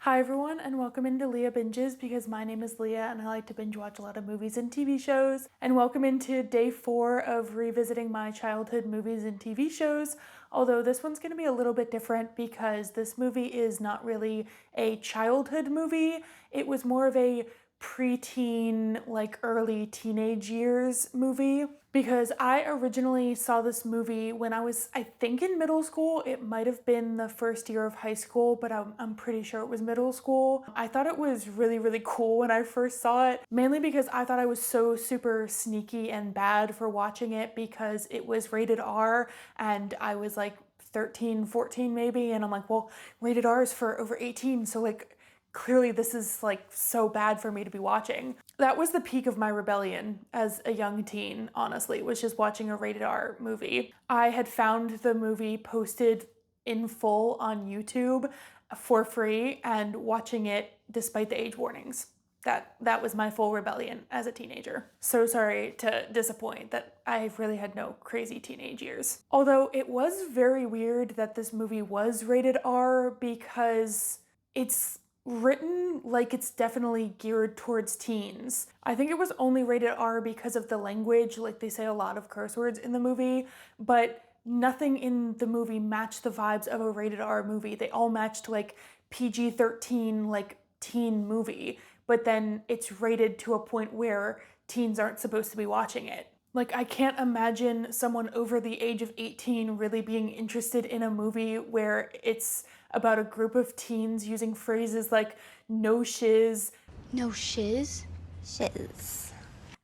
Hi everyone and welcome into Leah Binges because my name is Leah and I like to binge watch a lot of movies and TV shows. And welcome into day 4 of revisiting my childhood movies and TV shows. Although this one's going to be a little bit different because this movie is not really a childhood movie. It was more of a preteen, like early teenage years movie. Because I originally saw this movie when I was, I think, in middle school. It might have been the first year of high school, but I'm pretty sure it was middle school. I thought it was really, really cool when I first saw it, mainly because I thought I was so super sneaky and bad for watching it because it was rated R and I was like 13, 14 maybe, and I'm like, well, rated R is for over 18, so like clearly this is like so bad for me to be watching. That was the peak of my rebellion as a young teen, honestly, was just watching a rated R movie. I had found the movie posted in full on YouTube for free and watching it despite the age warnings. That was my full rebellion as a teenager. So sorry to disappoint that I really had no crazy teenage years. Although it was very weird that this movie was rated R because it's written like it's definitely geared towards teens. I think it was only rated R because of the language, like they say a lot of curse words in the movie, but nothing in the movie matched the vibes of a rated R movie. They all matched like PG-13, like teen movie, but then it's rated to a point where teens aren't supposed to be watching it. Like, I can't imagine someone over the age of 18 really being interested in a movie where it's about a group of teens using phrases like no shiz, No shiz? Shiz.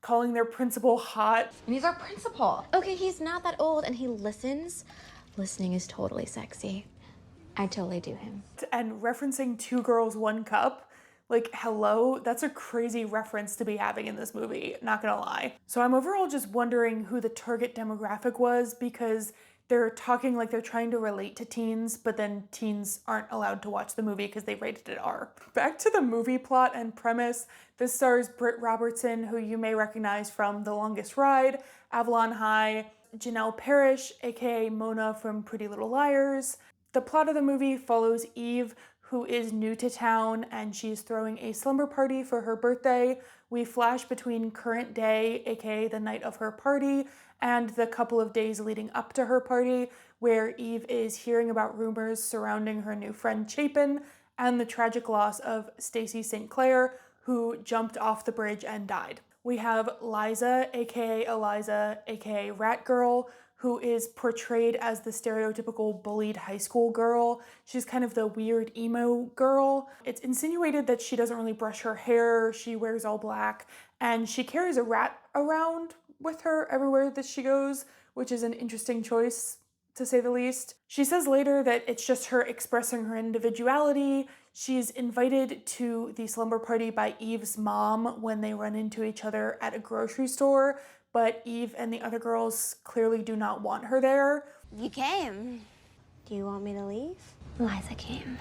calling their principal hot. And he's our principal. Okay, he's not that old and he listens. Listening is totally sexy. I totally do him. And referencing Two Girls, One Cup. Like, hello, that's a crazy reference to be having in this movie, not gonna lie. So I'm overall just wondering who the target demographic was because they're talking like they're trying to relate to teens, but then teens aren't allowed to watch the movie because they rated it R. Back to the movie plot and premise, this stars Britt Robertson, who you may recognize from The Longest Ride, Avalon High, Janelle Parrish, aka Mona from Pretty Little Liars. The plot of the movie follows Eve, who is new to town and she's throwing a slumber party for her birthday. We flash between current day, aka the night of her party, and the couple of days leading up to her party, where Eve is hearing about rumors surrounding her new friend Chapin and the tragic loss of Stacy St. Clair, who jumped off the bridge and died. We have Liza, aka Eliza, aka Rat Girl, who is portrayed as the stereotypical bullied high school girl. She's kind of the weird emo girl. It's insinuated that she doesn't really brush her hair, she wears all black, and she carries a rat around with her everywhere that she goes, which is an interesting choice, to say the least. She says later that it's just her expressing her individuality. She's invited to the slumber party by Eve's mom when they run into each other at a grocery store, but Eve and the other girls clearly do not want her there. You came. Do you want me to leave? Liza came.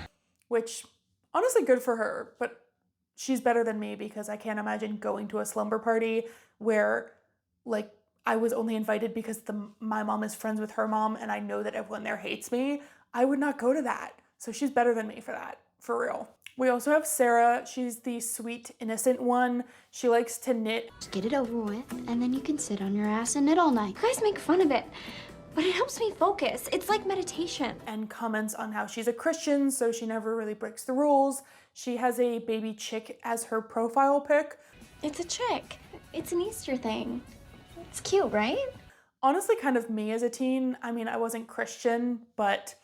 Which, honestly, good for her, but she's better than me because I can't imagine going to a slumber party where, like, I was only invited because my mom is friends with her mom and I know that everyone there hates me. I would not go to that. So she's better than me for that, for real. We also have Sarah. She's the sweet, innocent one. She likes to knit. Just get it over with, and then you can sit on your ass and knit all night. You guys make fun of it, but it helps me focus. It's like meditation. And comments on how she's a Christian, so she never really breaks the rules. She has a baby chick as her profile pic. It's a chick. It's an Easter thing. It's cute, right? Honestly, kind of me as a teen. I mean, I wasn't Christian, but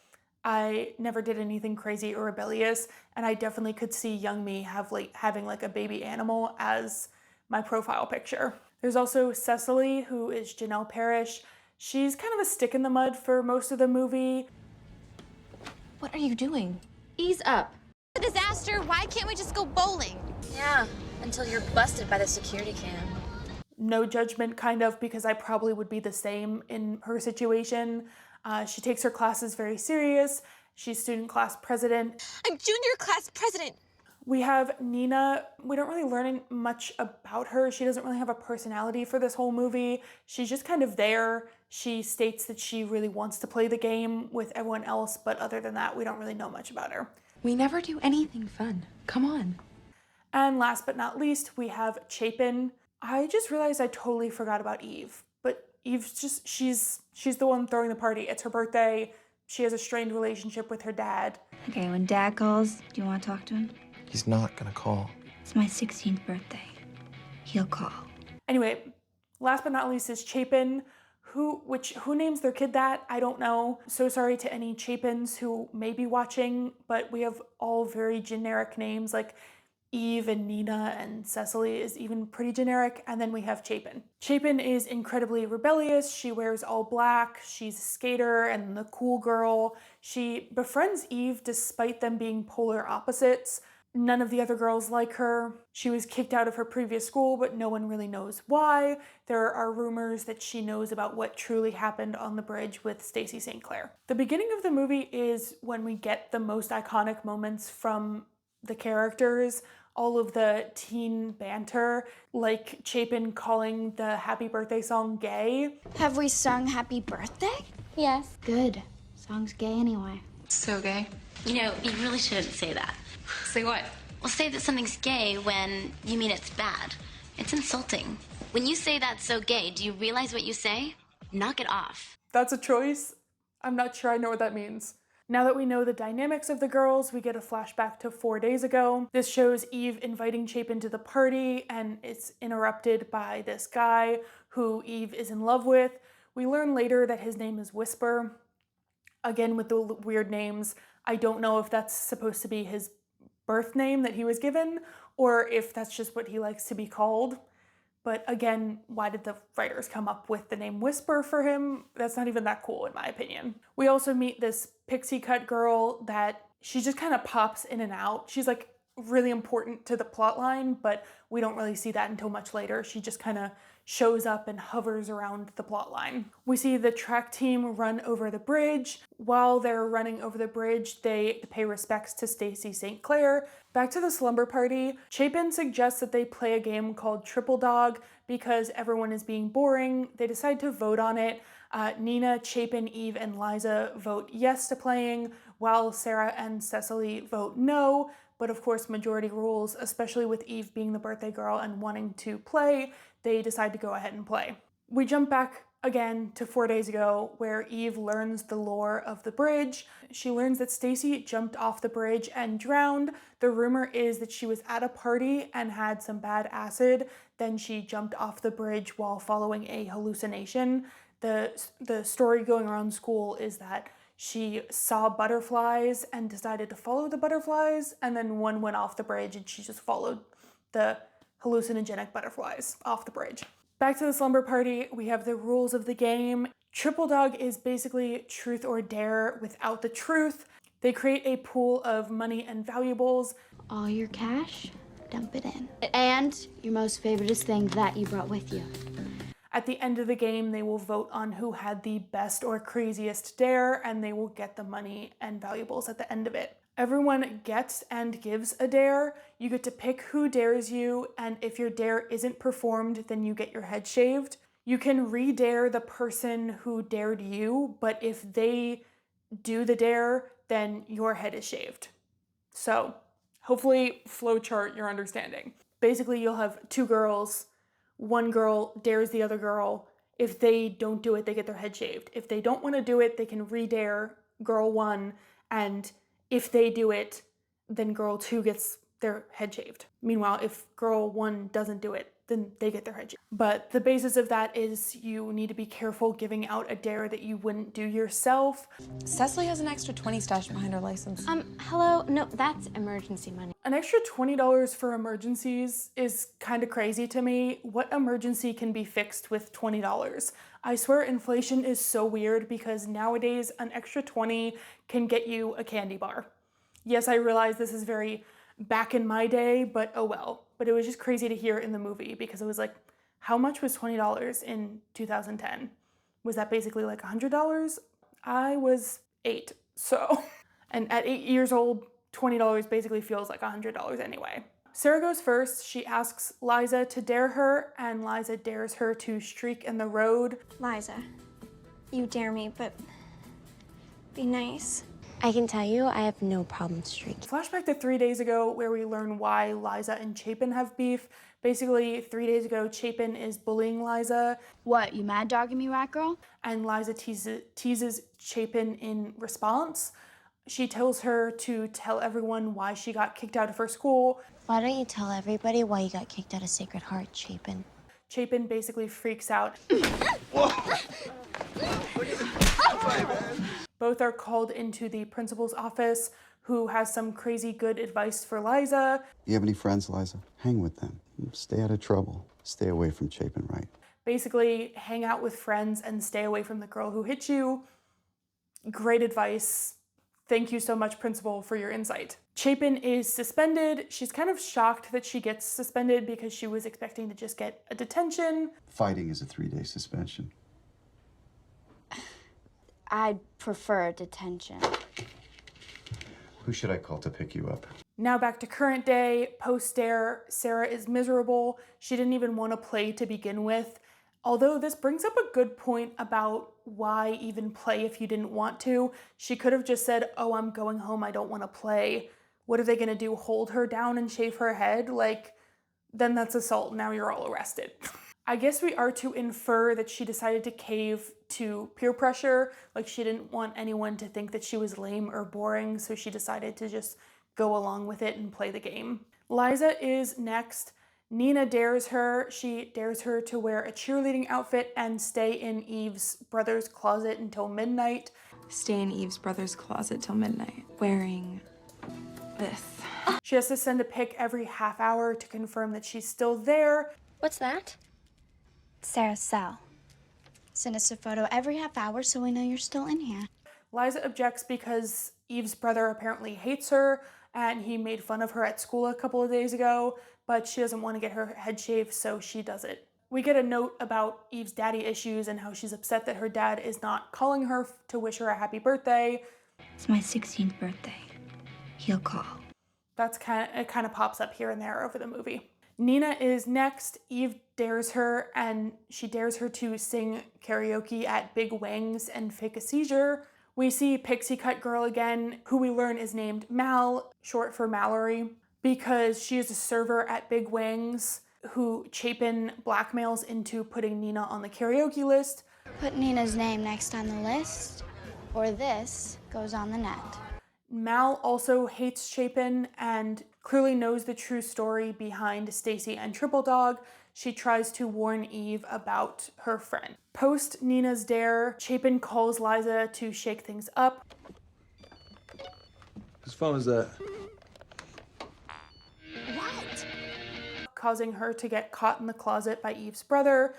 I never did anything crazy or rebellious, and I definitely could see young me having like a baby animal as my profile picture. There's also Cecily, who is Janelle Parrish. She's kind of a stick in the mud for most of the movie. What are you doing? Ease up. A disaster. Why can't we just go bowling? Yeah, until you're busted by the security cam. No judgment, kind of, because I probably would be the same in her situation. She takes her classes very serious. She's student class president. I'm junior class president. We have Nina. We don't really learn much about her. She doesn't really have a personality for this whole movie. She's just kind of there. She states that she really wants to play the game with everyone else, but other than that, we don't really know much about her. We never do anything fun. Come on. And last but not least, we have Chapin. I just realized I totally forgot about Eve. But Eve's just, she's the one throwing the party. It's her birthday. She has a strained relationship with her dad. Okay, when Dad calls, do you want to talk to him? He's not gonna call. It's my 16th birthday. He'll call. Anyway, last but not least is Chapin. Who names their kid that? I don't know. So sorry to any Chapins who may be watching, but we have all very generic names, like Eve and Nina and Cecily is even pretty generic, and then we have Chapin. Chapin is incredibly rebellious. She wears all black. She's a skater and the cool girl. She befriends Eve despite them being polar opposites. None of the other girls like her. She was kicked out of her previous school, but no one really knows why. There are rumors that she knows about what truly happened on the bridge with Stacy St. Clair. The beginning of the movie is when we get the most iconic moments from the characters. All of the teen banter, like Chapin calling the happy birthday song gay. Have we sung happy birthday? Yes. Good. Song's gay anyway. So gay. You know, you really shouldn't say that. Say what? Well, say that something's gay when you mean it's bad. It's insulting. When you say that's so gay, do you realize what you say? Knock it off. That's a choice. I'm not sure I know what that means. Now that we know the dynamics of the girls, we get a flashback to 4 days ago. This shows Eve inviting Chapin to the party, and it's interrupted by this guy who Eve is in love with. We learn later that his name is Whisper. Again, with the weird names, I don't know if that's supposed to be his birth name that he was given, or if that's just what he likes to be called. But again, why did the writers come up with the name Whisper for him? That's not even that cool in my opinion. We also meet this pixie cut girl that she just kind of pops in and out. She's like really important to the plot line, but we don't really see that until much later. She just kind of shows up and hovers around the plot line. We see the track team run over the bridge. While they're running over the bridge, they pay respects to Stacy St. Clair. Back to the slumber party, Chapin suggests that they play a game called Triple Dog because everyone is being boring. They decide to vote on it. Nina, Chapin, Eve, and Liza vote yes to playing, while Sarah and Cecily vote no. But of course, majority rules, especially with Eve being the birthday girl and wanting to play, they decide to go ahead and play. We jump back again to 4 days ago where Eve learns the lore of the bridge. She learns that Stacy jumped off the bridge and drowned. The rumor is that she was at a party and had some bad acid. Then she jumped off the bridge while following a hallucination. The story going around school is that she saw butterflies and decided to follow the butterflies, and then one went off the bridge and she just followed the hallucinogenic butterflies off the bridge. Back to the slumber party, we have the rules of the game. Triple Dog is basically truth or dare without the truth. They create a pool of money and valuables. All your cash, dump it in. And your most favoriteest thing that you brought with you. At the end of the game, they will vote on who had the best or craziest dare, and they will get the money and valuables at the end of it. Everyone gets and gives a dare. You get to pick who dares you, and if your dare isn't performed, then you get your head shaved. You can re-dare the person who dared you, but if they do the dare, then your head is shaved. So, hopefully, flowchart your understanding. Basically, you'll have two girls. One girl dares the other girl. If they don't do it, they get their head shaved. If they don't want to do it, they can re-dare girl one, and if they do it, then girl two gets their head shaved. Meanwhile, if girl one doesn't do it, then they get their head shaved. But the basis of that is you need to be careful giving out a dare that you wouldn't do yourself. Cecily has an extra 20 stashed behind her license. Hello? No, that's emergency money. An extra $20 for emergencies is kind of crazy to me. What emergency can be fixed with $20? I swear inflation is so weird because nowadays an extra 20 can get you a candy bar. Yes, I realize this is very back in my day, but oh well. But it was just crazy to hear in the movie because it was like, how much was $20 in 2010? Was that basically like $100? I was 8, so. And at 8 years old, $20 basically feels like $100 anyway. Sarah goes first. She asks Liza to dare her, and Liza dares her to streak in the road. Liza, you dare me, but be nice. I can tell you, I have no problem streaking. Flashback to 3 days ago, where we learn why Liza and Chapin have beef. Basically, 3 days ago, Chapin is bullying Liza, What, you mad dogging me, rat girl? and Liza teases Chapin in response. She tells her to tell everyone why she got kicked out of her school. Why don't you tell everybody why you got kicked out of Sacred Heart, Chapin? Chapin basically freaks out. Both are called into the principal's office, who has some crazy good advice for Liza. You have any friends, Liza? Hang with them. Stay out of trouble. Stay away from Chapin Wright. Basically, hang out with friends and stay away from the girl who hit you. Great advice. Thank you so much, principal, for your insight. Chapin is suspended. She's kind of shocked that she gets suspended because she was expecting to just get a detention. Fighting is a 3-day suspension. I'd prefer detention. Who should I call to pick you up? Now back to current day. Post-Dare, Sarah is miserable. She didn't even want to play to begin with. Although this brings up a good point about why even play if you didn't want to. She could have just said, oh, I'm going home, I don't want to play. What are they going to do, hold her down and shave her head? Like, then that's assault, now you're all arrested. I guess we are to infer that she decided to cave to peer pressure. Like, she didn't want anyone to think that she was lame or boring, so she decided to just go along with it and play the game. Liza is next. Nina dares her. She dares her to wear a cheerleading outfit and stay in Eve's brother's closet until midnight. Stay in Eve's brother's closet till midnight, wearing this. She has to send a pic every half hour to confirm that she's still there. What's that? Sarah's cell. Send us a photo every half hour so we know you're still in here. Liza objects because Eve's brother apparently hates her and he made fun of her at school a couple of days ago, but she doesn't want to get her head shaved, so she does it. We get a note about Eve's daddy issues and how she's upset that her dad is not calling her to wish her a happy birthday. It's my 16th birthday. He'll call. It kind of pops up here and there over the movie. Nina is next. Eve dares her, and she dares her to sing karaoke at Big Wang's and fake a seizure. We see Pixie Cut Girl again, who we learn is named Mal, short for Mallory, because she is a server at Big Wang's who Chapin blackmails into putting Nina on the karaoke list. Put Nina's name next on the list, or this goes on the net. Mal also hates Chapin and clearly knows the true story behind Stacy and Triple Dog. She tries to warn Eve about her friend. Post Nina's dare, Chapin calls Liza to shake things up. Whose phone is that? What? Causing her to get caught in the closet by Eve's brother.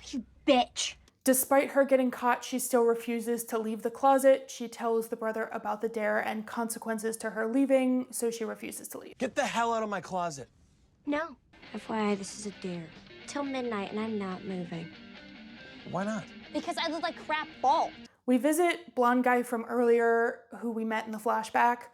You bitch. Despite her getting caught, she still refuses to leave the closet. She tells the brother about the dare and consequences to her leaving, so she refuses to leave. Get the hell out of my closet. No. FYI, this is a dare. Till midnight, and I'm not moving. Why not? Because I look like crap bald. We visit blonde guy from earlier who we met in the flashback,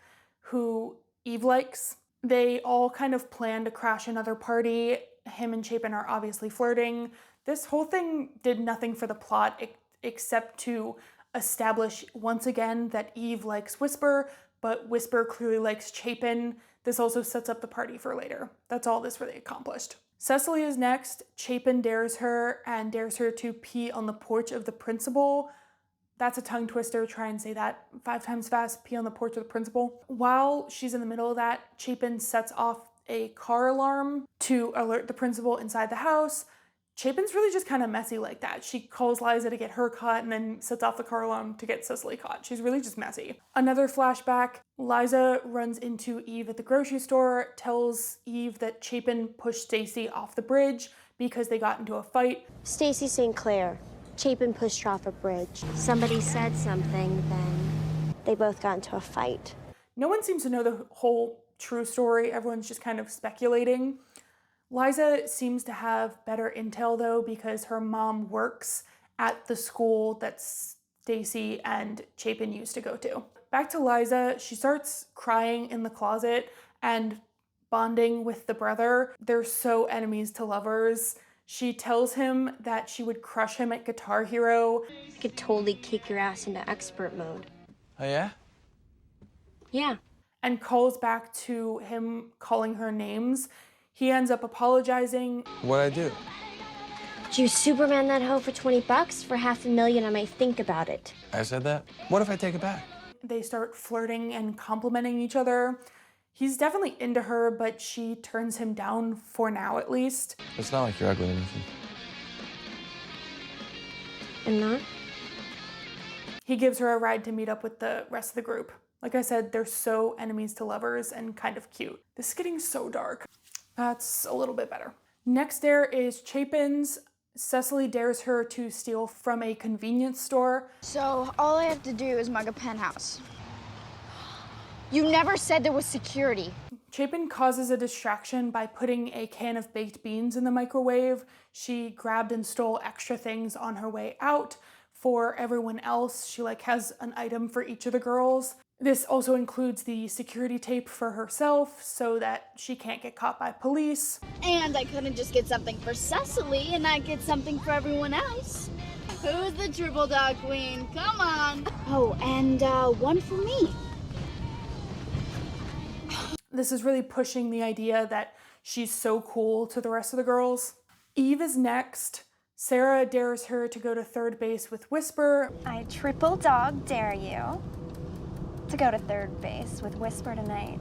who Eve likes. They all kind of plan to crash another party. Him and Chapin are obviously flirting. This whole thing did nothing for the plot except to establish once again that Eve likes Whisper, but Whisper clearly likes Chapin. This also sets up the party for later. That's all this really accomplished. Cecily is next. Chapin dares her and dares her to pee on the porch of the principal. That's a tongue twister. Try and say that 5 times fast. Pee on the porch of the principal. While she's in the middle of that, Chapin sets off a car alarm to alert the principal inside the house. Chapin's really just kind of messy like that. She calls Liza to get her caught and then sets off the car alarm to get Cecily caught. She's really just messy. Another flashback, Liza runs into Eve at the grocery store, tells Eve that Chapin pushed Stacy off the bridge because they got into a fight. Stacy St. Clair. Chapin pushed her off a bridge. Somebody said something, then they both got into a fight. No one seems to know the whole true story. Everyone's just kind of speculating. Liza seems to have better intel though because her mom works at the school that Stacy and Chapin used to go to. Back to Liza, she starts crying in the closet and bonding with the brother. They're so enemies to lovers. She tells him that she would crush him at Guitar Hero. I could totally kick your ass into expert mode. Oh, yeah? Yeah. And calls back to him calling her names. He ends up apologizing. What'd I do? Did you Superman that hoe for 20 bucks? For $500,000, I might think about it. I said that? What if I take it back? They start flirting and complimenting each other. He's definitely into her, but she turns him down for now, at least. It's not like you're ugly or anything. I'm not? He gives her a ride to meet up with the rest of the group. Like I said, they're so enemies to lovers and kind of cute. This is getting so dark. That's a little bit better. Next there is Chapin's. Cecily dares her to steal from a convenience store. So all I have to do is mug a penthouse. You never said there was security. Chapin causes a distraction by putting a can of baked beans in the microwave. She grabbed and stole extra things on her way out for everyone else. She has an item for each of the girls. This also includes the security tape for herself so that she can't get caught by police. And I couldn't just get something for Cecily and not get something for everyone else. Who's the triple dog queen? Come on. Oh, and one for me. This is really pushing the idea that she's so cool to the rest of the girls. Eve is next. Sarah dares her to go to third base with Whisper. I triple dog dare you to go to third base with Whisper tonight.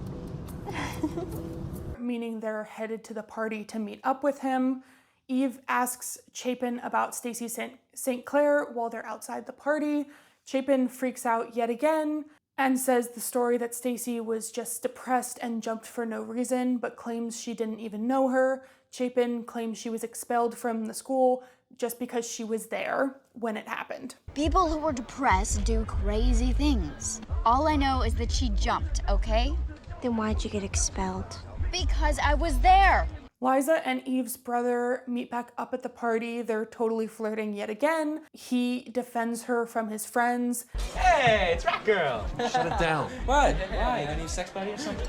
Meaning they're headed to the party to meet up with him. Eve asks Chapin about Stacy St. Clair while they're outside the party. Chapin freaks out yet again and says the story that Stacy was just depressed and jumped for no reason, but claims she didn't even know her. Chapin claims she was expelled from the school just because she was there when it happened. People who were depressed do crazy things. All I know is that she jumped, okay? Then why'd you get expelled? Because I was there. Liza and Eve's brother meet back up at the party. They're totally flirting yet again. He defends her from his friends. Hey, it's Rat Girl. Shut it down. What? Why? You need a sex buddy or something?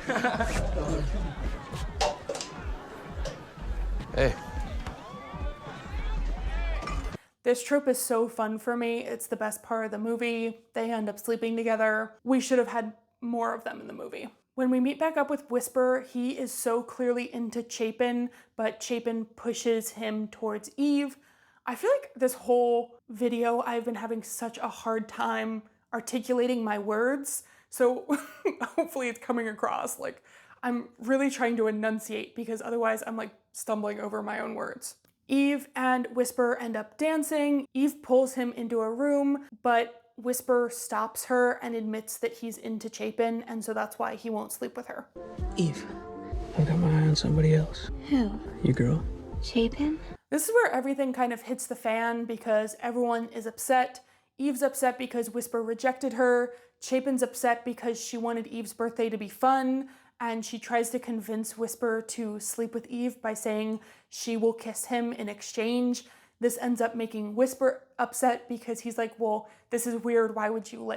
Hey. This trope is so fun for me. It's the best part of the movie. They end up sleeping together. We should have had more of them in the movie. When we meet back up with Whisper, he is so clearly into Chapin, but Chapin pushes him towards Eve. I feel like this whole video I've been having such a hard time articulating my words, so hopefully it's coming across. I'm really trying to enunciate because otherwise I'm stumbling over my own words. Eve and Whisper end up dancing. Eve pulls him into a room, but Whisper stops her and admits that he's into Chapin, and so that's why he won't sleep with her. Eve, I've got my eye on somebody else. Who? You girl. Chapin? This is where everything kind of hits the fan because everyone is upset. Eve's upset because Whisper rejected her. Chapin's upset because she wanted Eve's birthday to be fun, and she tries to convince Whisper to sleep with Eve by saying she will kiss him in exchange. This ends up making Whisper upset because he's like, well, this is weird. Why would you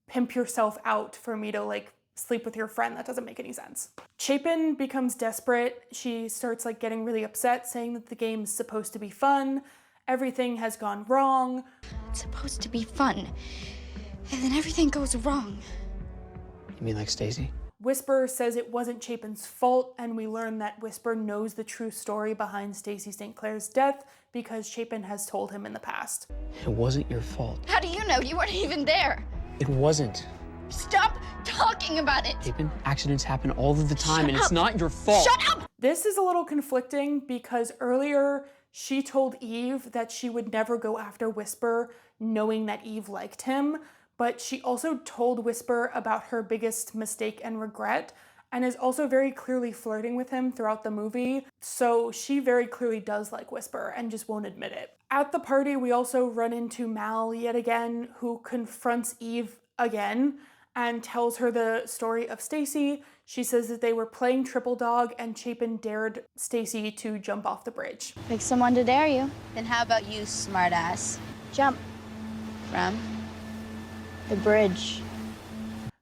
pimp yourself out for me to sleep with your friend? That doesn't make any sense. Chapin becomes desperate. She starts getting really upset, saying that the game's supposed to be fun. Everything has gone wrong. It's supposed to be fun. And then everything goes wrong. You mean like Stacy? Whisper says it wasn't Chapin's fault, and we learn that Whisper knows the true story behind Stacy St. Clair's death because Chapin has told him in the past. It wasn't your fault. How do you know? You weren't even there. It wasn't. Stop talking about it. Chapin, accidents happen all of the time, Shut and it's up. not your fault. Shut up! This is a little conflicting because earlier she told Eve that she would never go after Whisper knowing that Eve liked him, but she also told Whisper about her biggest mistake and regret and is also very clearly flirting with him throughout the movie. So she very clearly does like Whisper and just won't admit it. At the party, we also run into Mal yet again, who confronts Eve again and tells her the story of Stacy. She says that they were playing Triple Dog and Chapin dared Stacy to jump off the bridge. Pick someone to dare you. Then how about you, smartass? Jump From? the bridge.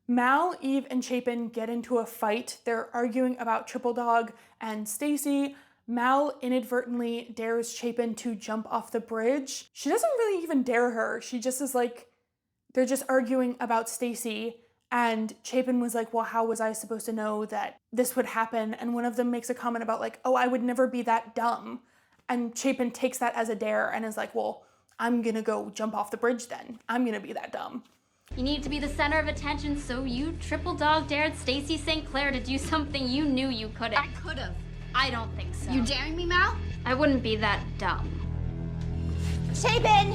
Mal, Eve, and Chapin get into a fight. They're arguing about Triple Dog and Stacy. Mal inadvertently dares Chapin to jump off the bridge. She doesn't really even dare her. She just is like, they're just arguing about Stacy, and Chapin was like, well, how was I supposed to know that this would happen? And one of them makes a comment about like, oh, I would never be that dumb. And Chapin takes that as a dare and is like, well, I'm gonna go jump off the bridge then. I'm gonna be that dumb. You need to be the center of attention, so you triple dog dared Stacy St. Clair to do something you knew you couldn't. I could've. I don't think so. You daring me, Mal? I wouldn't be that dumb. Chapin!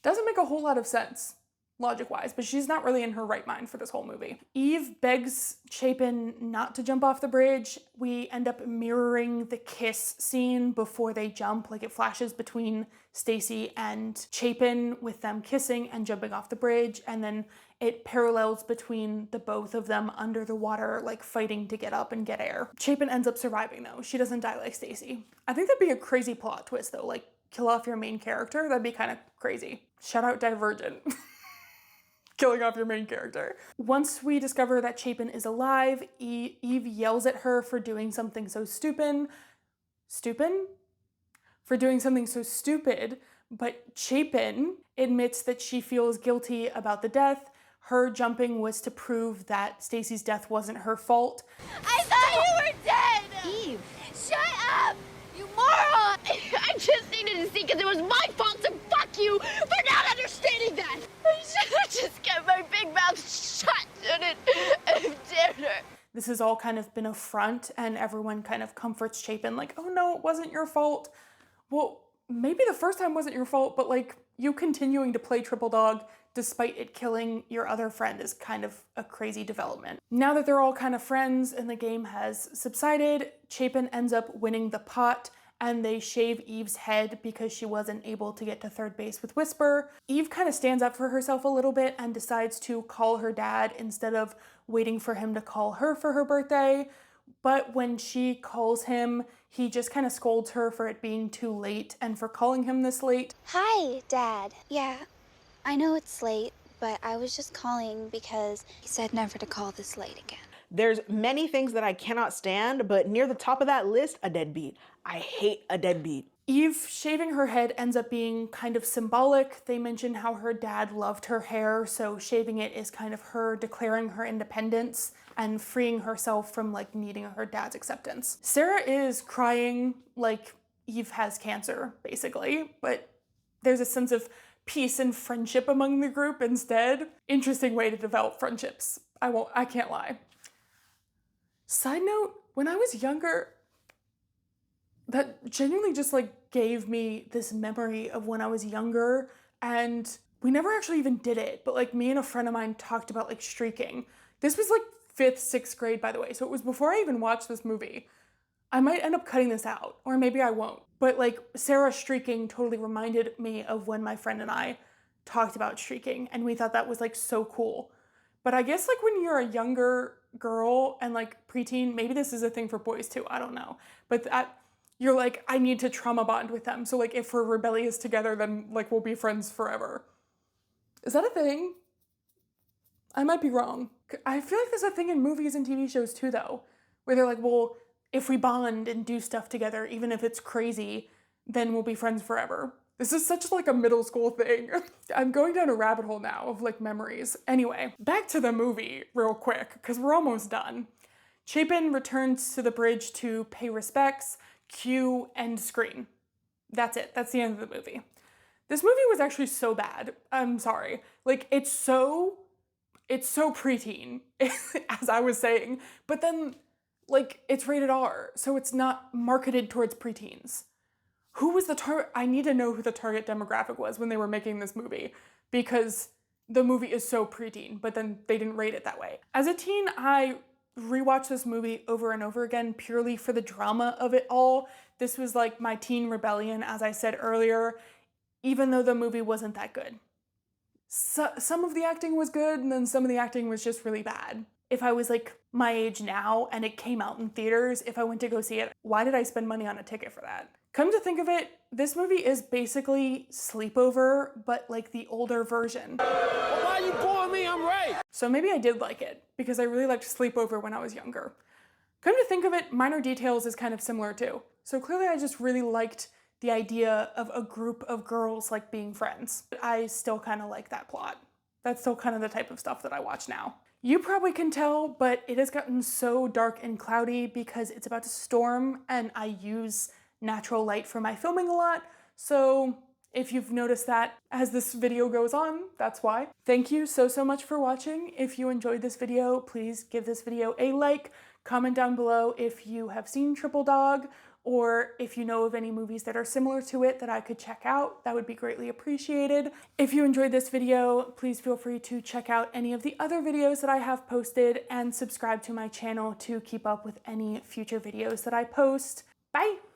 Doesn't make a whole lot of sense, logic-wise, but she's not really in her right mind for this whole movie. Eve begs Chapin not to jump off the bridge. We end up mirroring the kiss scene before they jump. Like, it flashes between Stacy and Chapin with them kissing and jumping off the bridge, and then it parallels between the both of them under the water, like fighting to get up and get air. Chapin ends up surviving though. She doesn't die like Stacy. I think that'd be a crazy plot twist though, like kill off your main character. That'd be kind of crazy. Shout out Divergent. Killing off your main character. Once we discover that Chapin is alive, Eve yells at her for doing something so stupid. For doing something so stupid, but Chapin admits that she feels guilty about the death. Her jumping was to prove that Stacy's death wasn't her fault. I thought you were dead! Eve. Shut up! You moron! I just needed to see because it was my fault, so fuck you for not understanding that! I should have just kept my big mouth shut, shouldn't have dared her. This has all kind of been a front, and everyone kind of comforts Chapin like, oh no, it wasn't your fault. Well, maybe the first time wasn't your fault, but like, you continuing to play triple dog despite it killing your other friend is kind of a crazy development. Now that they're all kind of friends and the game has subsided, Chapin ends up winning the pot, and they shave Eve's head because she wasn't able to get to third base with Whisper. Eve kind of stands up for herself a little bit and decides to call her dad instead of waiting for him to call her for her birthday. But when she calls him, he just kind of scolds her for it being too late and for calling him this late. Hi, Dad. Yeah, I know it's late, but I was just calling because he said never to call this late again. There's many things that I cannot stand, but near the top of that list, a deadbeat. I hate a deadbeat. Eve shaving her head ends up being kind of symbolic. They mention how her dad loved her hair, so shaving it is kind of her declaring her independence and freeing herself from like needing her dad's acceptance. Sarah is crying like Eve has cancer, basically, but there's a sense of peace and friendship among the group instead. Interesting way to develop friendships. I can't lie. Side note, when I was younger, that genuinely just like gave me this memory of when I was younger, and we never actually even did it, but like me and a friend of mine talked about like streaking. This was like 5th, 6th grade, by the way, so it was before I even watched this movie. I might end up cutting this out, or maybe I won't. But like Sarah streaking totally reminded me of when my friend and I talked about streaking, and we thought that was like so cool. But I guess like when you're a younger girl and like preteen, maybe this is a thing for boys too, I don't know. But you're like, I need to trauma bond with them. So like if we're rebellious together, then like we'll be friends forever. Is that a thing? I might be wrong. I feel like there's a thing in movies and TV shows too though, where they're like, well, if we bond and do stuff together, even if it's crazy, then we'll be friends forever. This is such like a middle school thing. I'm going down a rabbit hole now of like memories. Anyway, back to the movie real quick, because we're almost done. Chapin returns to the bridge to pay respects, cue, end screen. That's it. That's the end of the movie. This movie was actually so bad. I'm sorry. Like, it's so preteen, as I was saying. But then, like, it's rated R, so it's not marketed towards preteens. Who was the target? I need to know who the target demographic was when they were making this movie, because the movie is so preteen, but then they didn't rate it that way. As a teen, I rewatched this movie over and over again purely for the drama of it all. This was like my teen rebellion, as I said earlier, even though the movie wasn't that good. Some of the acting was good, and then some of the acting was just really bad. If I was like my age now and it came out in theaters, if I went to go see it, why did I spend money on a ticket for that? Come to think of it, this movie is basically Sleepover, but like the older version. Well, why you boring me? I'm right. So maybe I did like it, because I really liked Sleepover when I was younger. Come to think of it, Minor Details is kind of similar too. So clearly I just really liked the idea of a group of girls like being friends. I still kind of like that plot. That's still kind of the type of stuff that I watch now. You probably can tell, but it has gotten so dark and cloudy because it's about to storm and I use natural light for my filming a lot. So if you've noticed that as this video goes on, that's why. Thank you so much for watching. If you enjoyed this video, please give this video a like, comment down below if you have seen Triple Dog, or if you know of any movies that are similar to it that I could check out. That would be greatly appreciated. If you enjoyed this video, please feel free to check out any of the other videos that I have posted and subscribe to my channel to keep up with any future videos that I post. Bye!